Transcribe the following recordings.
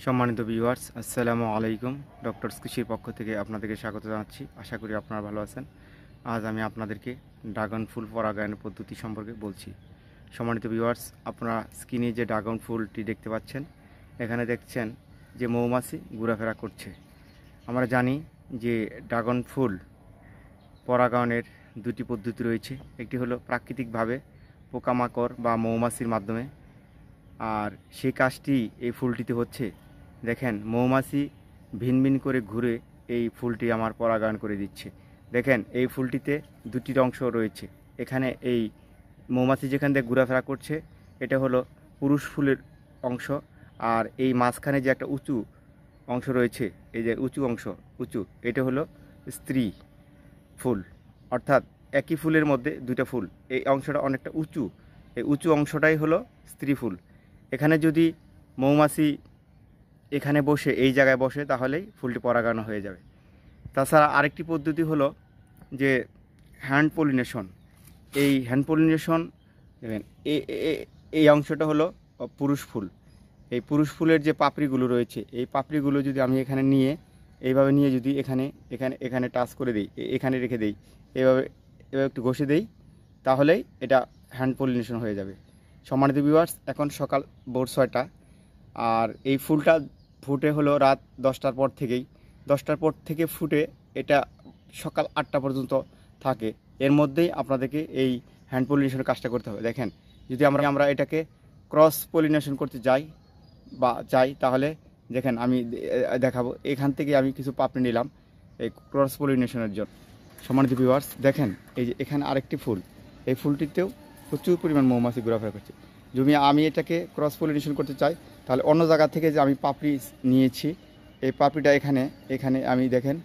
সম্মানিত ভিউয়ার্স, আসসালামু আলাইকুম। ডক্টরস কৃষির পক্ষ থেকে আপনাদেরকে স্বাগত জানাচ্ছি। আশা করি আপনারা ভালো আছেন। আজ আমি আপনাদেরকে ড্রাগন ফুল পরাগায়নের পদ্ধতি সম্পর্কে বলছি। সম্মানিত ভিউয়ার্স, আপনারা স্ক্রিনে যে ড্রাগন ফুলটি দেখতে পাচ্ছেন, এখানে দেখছেন যে মৌমাছি ঘোরাফেরা করছে। আমরা জানি যে ড্রাগন ফুল পরাগায়নের দুটি পদ্ধতি রয়েছে। একটি হলো প্রাকৃতিকভাবে পোকামাকড় বা মৌমাছির মাধ্যমে, আর সেই কাজটি এই ফুলটিতে হচ্ছে। দেখেন, মৌমাছি ভিন ভিন করে ঘুরে এই ফুলটি আমার পরাগায়ন করে দিচ্ছে। দেখেন, এই ফুলটিতে দুটি অংশ রয়েছে। এখানে এই মৌমাছি যেখান থেকে ঘোরাফেরা করছে, এটা হলো পুরুষ ফুলের অংশ, আর এই মাঝখানে যে একটা উঁচু অংশ রয়েছে, এই যে উঁচু এটা হলো স্ত্রী ফুল। অর্থাৎ একই ফুলের মধ্যে দুইটা ফুল, এই অংশটা অনেকটা উঁচু, এই উঁচু অংশটাই হলো স্ত্রী ফুল। এখানে যদি মৌমাছি এখানে বসে, এই জায়গায় বসে, তাহলেই ফুলটি পরাগায়ন হয়ে যাবে। তাছাড়া আরেকটি পদ্ধতি হলো যে হ্যান্ড পলিনেশন। এই হ্যান্ড পলিনেশন দেখবেন, এই অংশটা হলো পুরুষ ফুল। এই পুরুষ ফুলের যে পাপড়িগুলো রয়েছে, এই পাপড়িগুলো যদি আমি এখানে নিয়ে, এইভাবে নিয়ে যদি এখানে এখানে এখানে টাচ করে দিই, এখানে রেখে দিই, এভাবে একটু ঘষে দিই, তাহলেই এটা হ্যান্ড পলিনেশন হয়ে যাবে। সম্মানিত ভিউয়ার্স, এখন সকাল ভোর 6টা, আর এই ফুলটা ফুটে হলো রাত 10টার পর থেকেই। 10টার পর থেকে ফুটে এটা সকাল 8টা পর্যন্ত থাকে। এর মধ্যেই আপনাদেরকে এই হ্যান্ড পলিনেশনের কাজটা করতে হবে। দেখেন, যদি আমরা এটাকে ক্রস পলিনেশন করতে চাই, তাহলে দেখেন আমি দেখাবো। এখান থেকে আমি কিছু পাপড়ি নিলাম এই ক্রস পলিনেশনের জন্য। সম্মানিত ভিউয়ার্স, দেখেন এই যে এখানে আরেকটি ফুল, এই ফুলটিতেও প্রচুর পরিমাণ মৌমাছি ঘোরাফেরা করছে। যদি আমি এটাকে ক্রস পলিনেশন করতে চাই, তাহলে অন্য জায়গা থেকে যে আমি পাপড়ি নিয়েছি, এই পাপড়িটা এখানে আমি দেখেন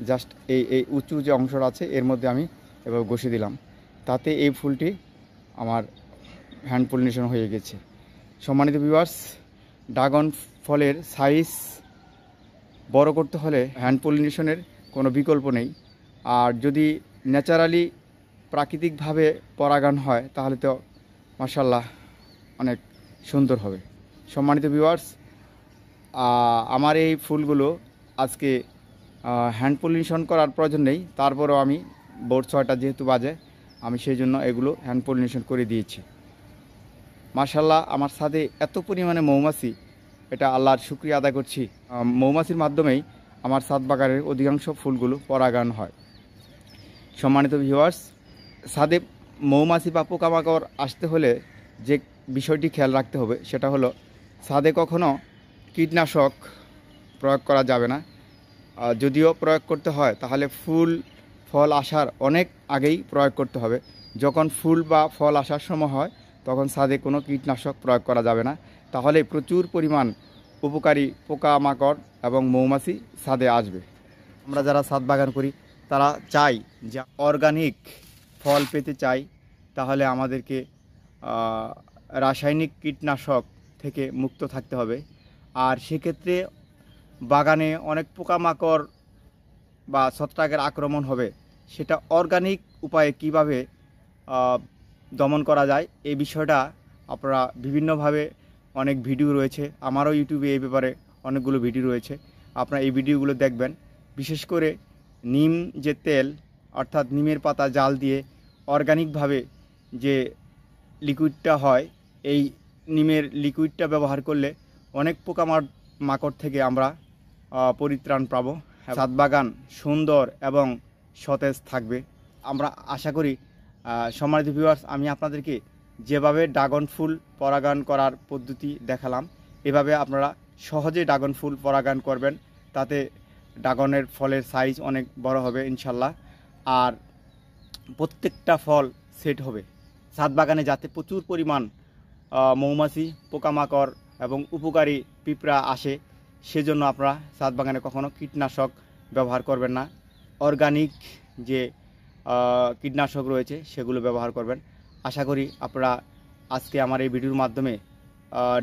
জাস্ট এই উঁচু যে অংশটা আছে, এর মধ্যে আমি এভাবে ঘষে দিলাম, তাতে এই ফুলটি আমার হ্যান্ড পলিনেশন হয়ে গেছে। সম্মানিত ভিউয়ার্স, ড্রাগন ফলের সাইজ বড় করতে হলে হ্যান্ড পলিনেশনের কোনো বিকল্প নেই। আর যদি ন্যাচারালি প্রাকৃতিকভাবে পরাগায়ন হয়, তাহলে তো মাশাআল্লাহ অনেক সুন্দর হবে। সম্মানিত ভিউয়ার্স, আমার এই ফুলগুলো আজকে হ্যান্ড পলিনেশন করার প্রয়োজন নেই, তারপরেও আমি ভোর 6টা যেহেতু বাজে, আমি সেই জন্য এগুলো হ্যান্ড পলিনেশন করে দিয়েছি। মাশাআল্লাহ, আমার ছাদে এত পরিমাণে মৌমাছি, এটা আল্লাহর শুকরিয়া আদায় করছি। মৌমাছির মাধ্যমেই আমার ছাদ বাগানের অধিকাংশ ফুলগুলো পরাগায়ন হয়। সম্মানিত ভিউয়ার্স, ছাদে মৌমাছি বা পোকামাকড় আসতে হলে যে বিষয়টি খেয়াল রাখতে হবে, সেটা হলো ছাদে কখনো কীটনাশক প্রয়োগ করা যাবে না। যদিও প্রয়োগ করতে হয়, তাহলে ফুল ফল আসার অনেক আগেই প্রয়োগ করতে হবে। যখন ফুল বা ফল আসার সময় হয়, তখন ছাদে কোনো কীটনাশক প্রয়োগ করা যাবে না, তাহলে প্রচুর পরিমাণ উপকারী পোকামাকড় এবং মৌমাছি ছাদে আসবে। আমরা যারা ছাদ বাগান করি, তারা চাই যে অর্গানিক ফল পেতে চাই, তাহলে আমাদেরকে রাসায়নিক কীটনাশক থেকে মুক্ত থাকতে হবে। আর সেক্ষেত্রে বাগানে অনেক পোকামাকড় বা ছত্রাকের আক্রমণ হবে, সেটা অর্গানিক উপায়ে কিভাবে দমন করা যায়, এই বিষয়টা আপনারা বিভিন্নভাবে অনেক ভিডিও রয়েছে। আমারও ইউটিউবে এই ব্যাপারে অনেকগুলো ভিডিও রয়েছে, আপনারা এই ভিডিওগুলো দেখবেন। বিশেষ করে নিম যে তেল, অর্থাৎ নিমের পাতা জাল দিয়ে অর্গানিকভাবে যে লিকুইডটা হয়, এই নিমের লিকুইডটা ব্যবহার করলে অনেক পোকামাকড় থেকে আমরা পরিত্রাণ পাবো। ছাদ বাগান সুন্দর এবং সতেজ থাকবে, আমরা আশা করি। সম্মানিত ভিউয়ার্স, আমি আপনাদেরকে যেভাবে ড্রাগন ফুল পরাগায়ন করার পদ্ধতি দেখালাম, এভাবে আপনারা সহজে ড্রাগন ফুল পরাগায়ন করবেন, তাতে ড্রাগনের ফলের সাইজ অনেক বড় হবে ইনশাল্লাহ। আর প্রত্যেকটা ফল সেট হবে। ছাদ বাগানে যাতে প্রচুর পরিমাণ মৌমাছি, পোকামাকড় এবং উপকারী পিঁপড়া আসে, সেজন্য আপনারা ছাদ বাগানে কখনো কীটনাশক ব্যবহার করবেন না। অর্গানিক যে কীটনাশক রয়েছে, সেগুলো ব্যবহার করবেন। আশা করি আপনারা আজকে আমার এই ভিডিওর মাধ্যমে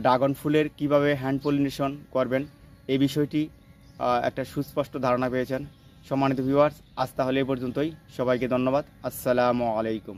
ড্রাগন ফুলের কিভাবে হ্যান্ড পলিনেশন করবেন, এই বিষয়টি একটা সুস্পষ্ট ধারণা পেয়েছেন। সম্মানিত ভিউয়ার্স, আজ তাহলে এই পর্যন্তই। সবাইকে ধন্যবাদ। আসসালামু আলাইকুম।